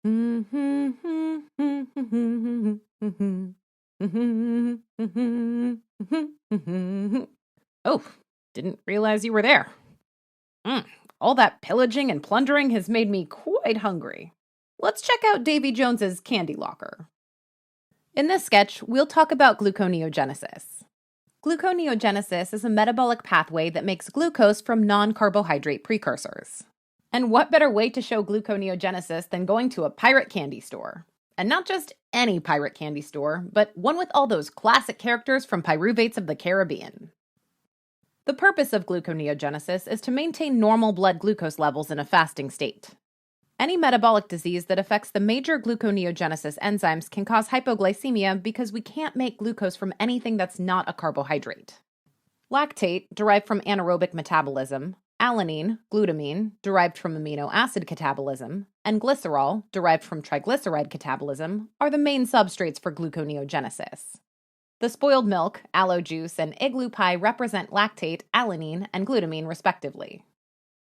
Oh, didn't realize you were there. All that pillaging and plundering has made me quite hungry. Let's check out Davy Jones's candy locker. In this sketch, we'll talk about gluconeogenesis. Gluconeogenesis is a metabolic pathway that makes glucose from non-carbohydrate precursors. And what better way to show gluconeogenesis than going to a pirate candy store? And not just any pirate candy store, but one with all those classic characters from Pyruvates of the Caribbean. The purpose of gluconeogenesis is to maintain normal blood glucose levels in a fasting state. Any metabolic disease that affects the major gluconeogenesis enzymes can cause hypoglycemia because we can't make glucose from anything that's not a carbohydrate. Lactate, derived from anaerobic metabolism, alanine, glutamine, derived from amino acid catabolism, and glycerol, derived from triglyceride catabolism, are the main substrates for gluconeogenesis. The spoiled milk, aloe juice, and igloo pie represent lactate, alanine, and glutamine respectively.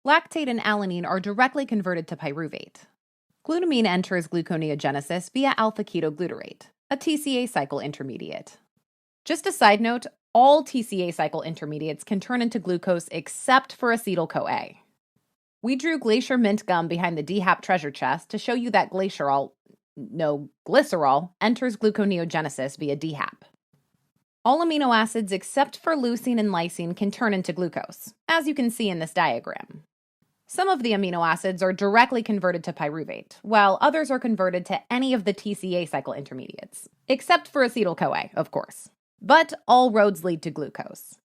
Lactate and alanine are directly converted to pyruvate. Glutamine enters gluconeogenesis via alpha-ketoglutarate, a TCA cycle intermediate. Just a side note, all TCA cycle intermediates can turn into glucose except for acetyl-CoA. We drew glacier mint gum behind the DHAP treasure chest to show you that glycerol enters gluconeogenesis via DHAP. All amino acids except for leucine and lysine can turn into glucose, as you can see in this diagram. Some of the amino acids are directly converted to pyruvate, while others are converted to any of the TCA cycle intermediates, except for acetyl-CoA, of course. But all roads lead to glucose.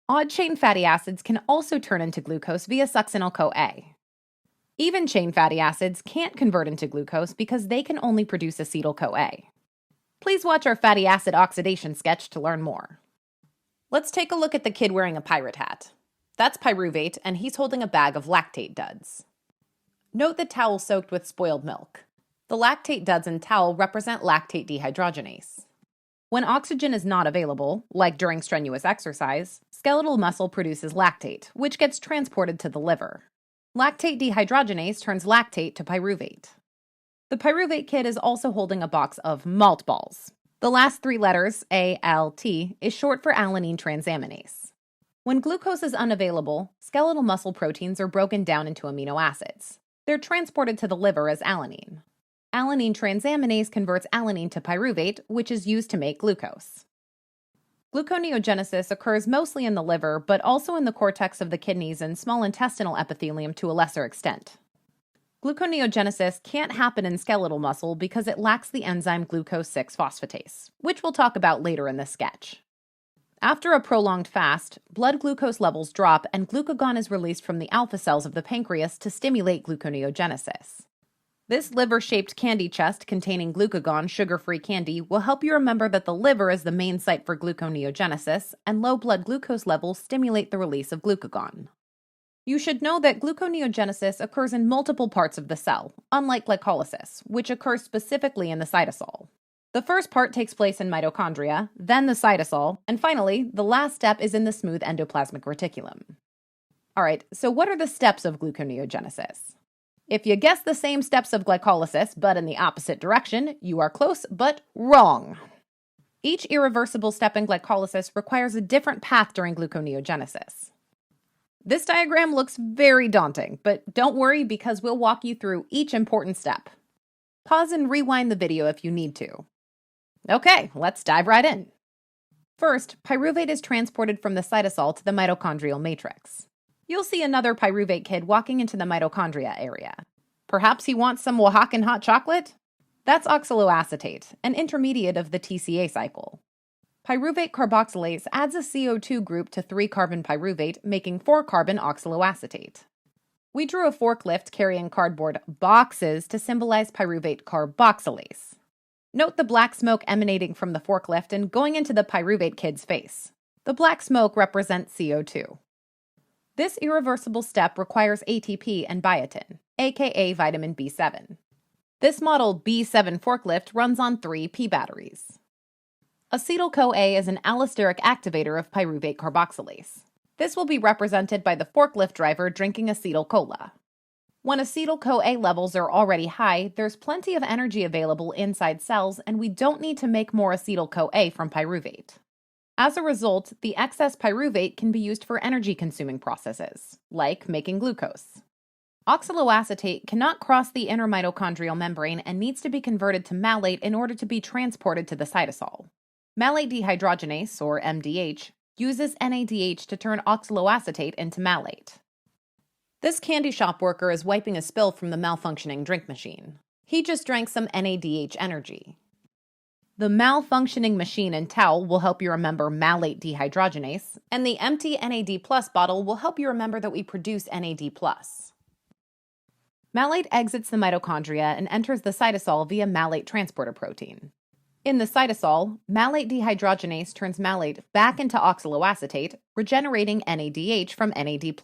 Odd-chain fatty acids can also turn into glucose via succinyl-CoA. Even-chain fatty acids can't convert into glucose because they can only produce acetyl-CoA. Please watch our fatty acid oxidation sketch to learn more. Let's take a look at the kid wearing a pirate hat. That's pyruvate, and he's holding a bag of lactate duds. Note the towel soaked with spoiled milk. The lactate duds in towel represent lactate dehydrogenase. When oxygen is not available, like during strenuous exercise, skeletal muscle produces lactate, which gets transported to the liver. Lactate dehydrogenase turns lactate to pyruvate. The pyruvate kid is also holding a box of malt balls. The last three letters, ALT, is short for alanine transaminase. When glucose is unavailable, skeletal muscle proteins are broken down into amino acids. They're transported to the liver as alanine. Alanine transaminase converts alanine to pyruvate, which is used to make glucose. Gluconeogenesis occurs mostly in the liver, but also in the cortex of the kidneys and small intestinal epithelium to a lesser extent. Gluconeogenesis can't happen in skeletal muscle because it lacks the enzyme glucose-6-phosphatase, which we'll talk about later in this sketch. After a prolonged fast, blood glucose levels drop and glucagon is released from the alpha cells of the pancreas to stimulate gluconeogenesis. This liver-shaped candy chest containing glucagon sugar-free candy will help you remember that the liver is the main site for gluconeogenesis, and low blood glucose levels stimulate the release of glucagon. You should know that gluconeogenesis occurs in multiple parts of the cell, unlike glycolysis, which occurs specifically in the cytosol. The first part takes place in mitochondria, then the cytosol, and finally, the last step is in the smooth endoplasmic reticulum. Alright, so what are the steps of gluconeogenesis? If you guess the same steps of glycolysis, but in the opposite direction, you are close, but wrong. Each irreversible step in glycolysis requires a different path during gluconeogenesis. This diagram looks very daunting, but don't worry because we'll walk you through each important step. Pause and rewind the video if you need to. Okay, let's dive right in. First, pyruvate is transported from the cytosol to the mitochondrial matrix. You'll see another pyruvate kid walking into the mitochondria area. Perhaps he wants some Oaxacan hot chocolate? That's oxaloacetate, an intermediate of the TCA cycle. Pyruvate carboxylase adds a CO2 group to 3-carbon pyruvate, making 4-carbon oxaloacetate. We drew a forklift carrying cardboard boxes to symbolize pyruvate carboxylase. Note the black smoke emanating from the forklift and going into the pyruvate kid's face. The black smoke represents CO2. This irreversible step requires ATP and biotin, aka vitamin B7. This model B7 forklift runs on 3 P batteries. Acetyl-CoA is an allosteric activator of pyruvate carboxylase. This will be represented by the forklift driver drinking acetyl cola. When acetyl-CoA levels are already high, there's plenty of energy available inside cells, and we don't need to make more acetyl-CoA from pyruvate. As a result, the excess pyruvate can be used for energy-consuming processes, like making glucose. Oxaloacetate cannot cross the inner mitochondrial membrane and needs to be converted to malate in order to be transported to the cytosol. Malate dehydrogenase, or MDH, uses NADH to turn oxaloacetate into malate. This candy shop worker is wiping a spill from the malfunctioning drink machine. He just drank some NADH energy. The malfunctioning machine and towel will help you remember malate dehydrogenase, and the empty NAD+ bottle will help you remember that we produce NAD+. Malate exits the mitochondria and enters the cytosol via malate transporter protein. In the cytosol, malate dehydrogenase turns malate back into oxaloacetate, regenerating NADH from NAD+.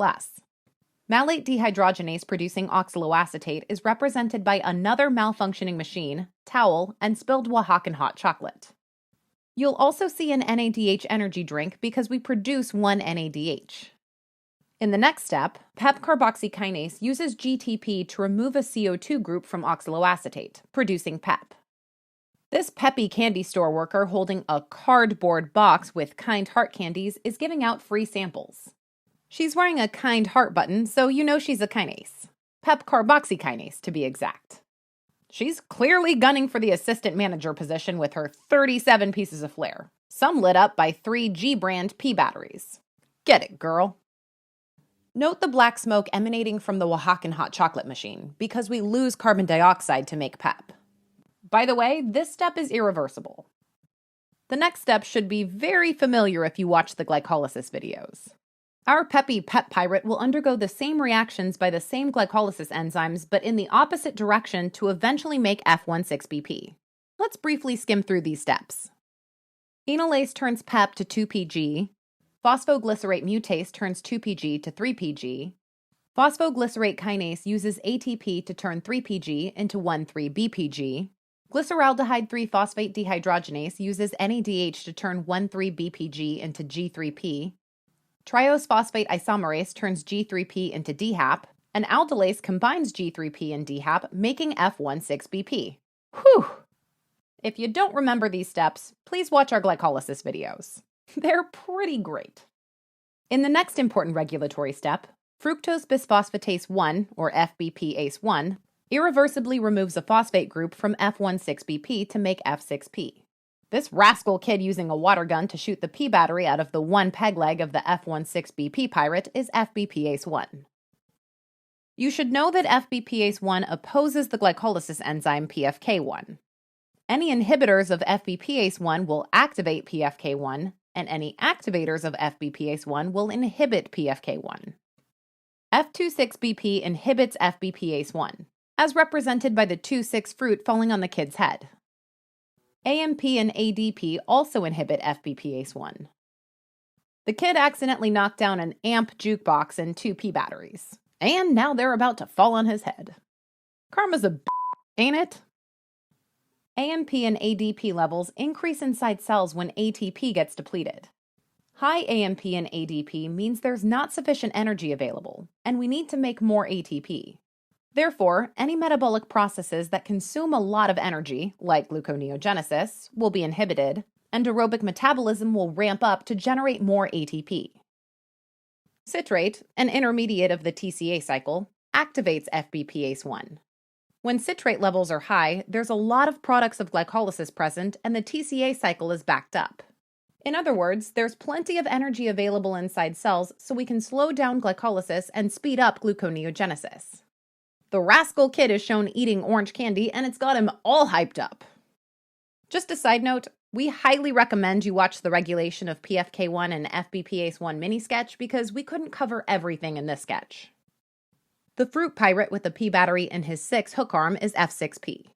Malate dehydrogenase producing oxaloacetate is represented by another malfunctioning machine, towel, and spilled Oaxacan hot chocolate. You'll also see an NADH energy drink because we produce one NADH. In the next step, PEP carboxykinase uses GTP to remove a CO2 group from oxaloacetate, producing PEP. This peppy candy store worker holding a cardboard box with kind heart candies is giving out free samples. She's wearing a kind heart button, so you know she's a kinase. PEP carboxykinase, to be exact. She's clearly gunning for the assistant manager position with her 37 pieces of flair, some lit up by 3 G-brand P batteries. Get it, girl. Note the black smoke emanating from the Oaxacan hot chocolate machine, because we lose carbon dioxide to make PEP. By the way, this step is irreversible. The next step should be very familiar if you watch the glycolysis videos. Our peppy PEP pirate will undergo the same reactions by the same glycolysis enzymes, but in the opposite direction to eventually make F16BP. Let's briefly skim through these steps. Enolase turns PEP to 2PG. Phosphoglycerate mutase turns 2PG to 3PG. Phosphoglycerate kinase uses ATP to turn 3PG into 1,3-BPG. Glyceraldehyde 3-phosphate dehydrogenase uses NADH to turn 1,3-BPG into G3P. Triose phosphate isomerase turns G3P into DHAP, and aldolase combines G3P and DHAP, making F16BP. Whew! If you don't remember these steps, please watch our glycolysis videos. They're pretty great. In the next important regulatory step, fructose bisphosphatase 1, or FBPase1, irreversibly removes a phosphate group from F16BP to make F6P. This rascal kid using a water gun to shoot the P battery out of the one peg leg of the F16BP pirate is FBPase1. You should know that FBPase1 opposes the glycolysis enzyme PFK1. Any inhibitors of FBPase1 will activate PFK1, and any activators of FBPase1 will inhibit PFK1. F26BP inhibits FBPase1, as represented by the 2,6 fruit falling on the kid's head. AMP and ADP also inhibit FBPase1. The kid accidentally knocked down an AMP jukebox and 2 P batteries, and now they're about to fall on his head. Karma's a ain't it? AMP and ADP levels increase inside cells when ATP gets depleted. High AMP and ADP means there's not sufficient energy available, and we need to make more ATP. Therefore, any metabolic processes that consume a lot of energy, like gluconeogenesis, will be inhibited, and aerobic metabolism will ramp up to generate more ATP. Citrate, an intermediate of the TCA cycle, activates FBPase1. When citrate levels are high, there's a lot of products of glycolysis present and the TCA cycle is backed up. In other words, there's plenty of energy available inside cells so we can slow down glycolysis and speed up gluconeogenesis. The rascal kid is shown eating orange candy and it's got him all hyped up. Just a side note, we highly recommend you watch the regulation of PFK1 and FBPase1 mini sketch because we couldn't cover everything in this sketch. The fruit pirate with the P battery in his 6 hook arm is F6P.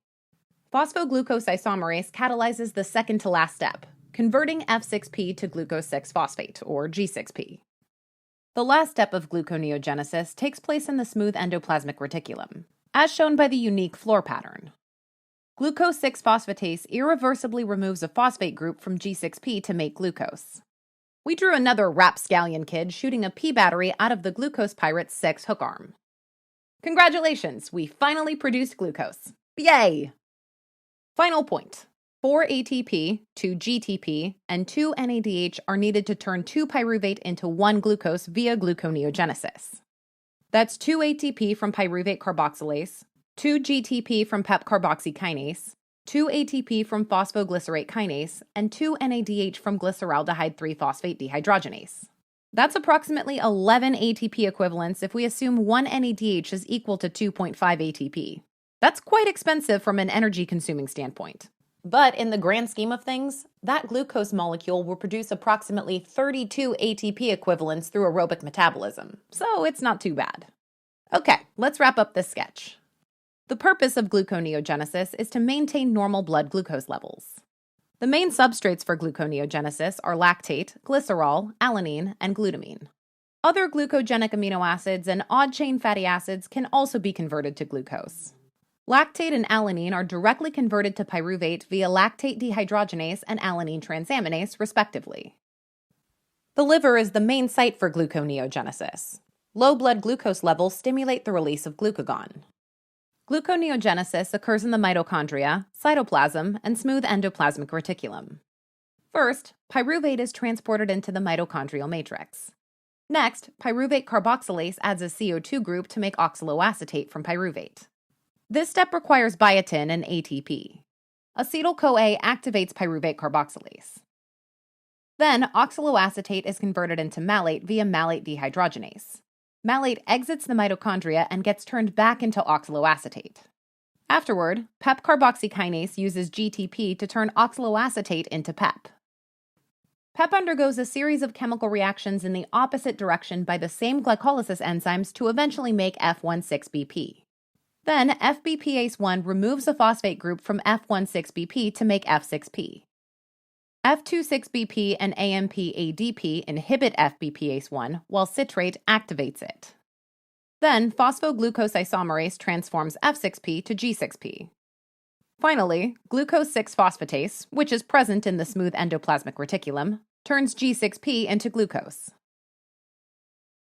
Phosphoglucose isomerase catalyzes the second to last step, converting F6P to glucose 6-phosphate, or G6P. The last step of gluconeogenesis takes place in the smooth endoplasmic reticulum, as shown by the unique floor pattern. Glucose 6-phosphatase irreversibly removes a phosphate group from G6P to make glucose. We drew another rapscallion kid shooting a P battery out of the glucose pirate's 6 hook arm. Congratulations, we finally produced glucose. Yay! Final point. 4 ATP, 2 GTP, and 2 NADH are needed to turn 2 pyruvate into 1 glucose via gluconeogenesis. That's 2 ATP from pyruvate carboxylase, 2 GTP from PEP carboxykinase, 2 ATP from phosphoglycerate kinase, and 2 NADH from glyceraldehyde 3-phosphate dehydrogenase. That's approximately 11 ATP equivalents if we assume 1 NADH is equal to 2.5 ATP. That's quite expensive from an energy-consuming standpoint. But in the grand scheme of things, that glucose molecule will produce approximately 32 ATP equivalents through aerobic metabolism, so it's not too bad. Okay, let's wrap up this sketch. The purpose of gluconeogenesis is to maintain normal blood glucose levels. The main substrates for gluconeogenesis are lactate, glycerol, alanine, and glutamine. Other glucogenic amino acids and odd-chain fatty acids can also be converted to glucose. Lactate and alanine are directly converted to pyruvate via lactate dehydrogenase and alanine transaminase, respectively. The liver is the main site for gluconeogenesis. Low blood glucose levels stimulate the release of glucagon. Gluconeogenesis occurs in the mitochondria, cytoplasm, and smooth endoplasmic reticulum. First, pyruvate is transported into the mitochondrial matrix. Next, pyruvate carboxylase adds a CO2 group to make oxaloacetate from pyruvate. This step requires biotin and ATP. Acetyl-CoA activates pyruvate carboxylase. Then, oxaloacetate is converted into malate via malate dehydrogenase. Malate exits the mitochondria and gets turned back into oxaloacetate. Afterward, PEP carboxykinase uses GTP to turn oxaloacetate into PEP. PEP undergoes a series of chemical reactions in the opposite direction by the same glycolysis enzymes to eventually make F16BP. Then, FBPase1 removes a phosphate group from F16BP to make F6P. F26BP and AMP-ADP inhibit FBPase1, while citrate activates it. Then, phosphoglucose isomerase transforms F6P to G6P. Finally, glucose 6-phosphatase, which is present in the smooth endoplasmic reticulum, turns G6P into glucose.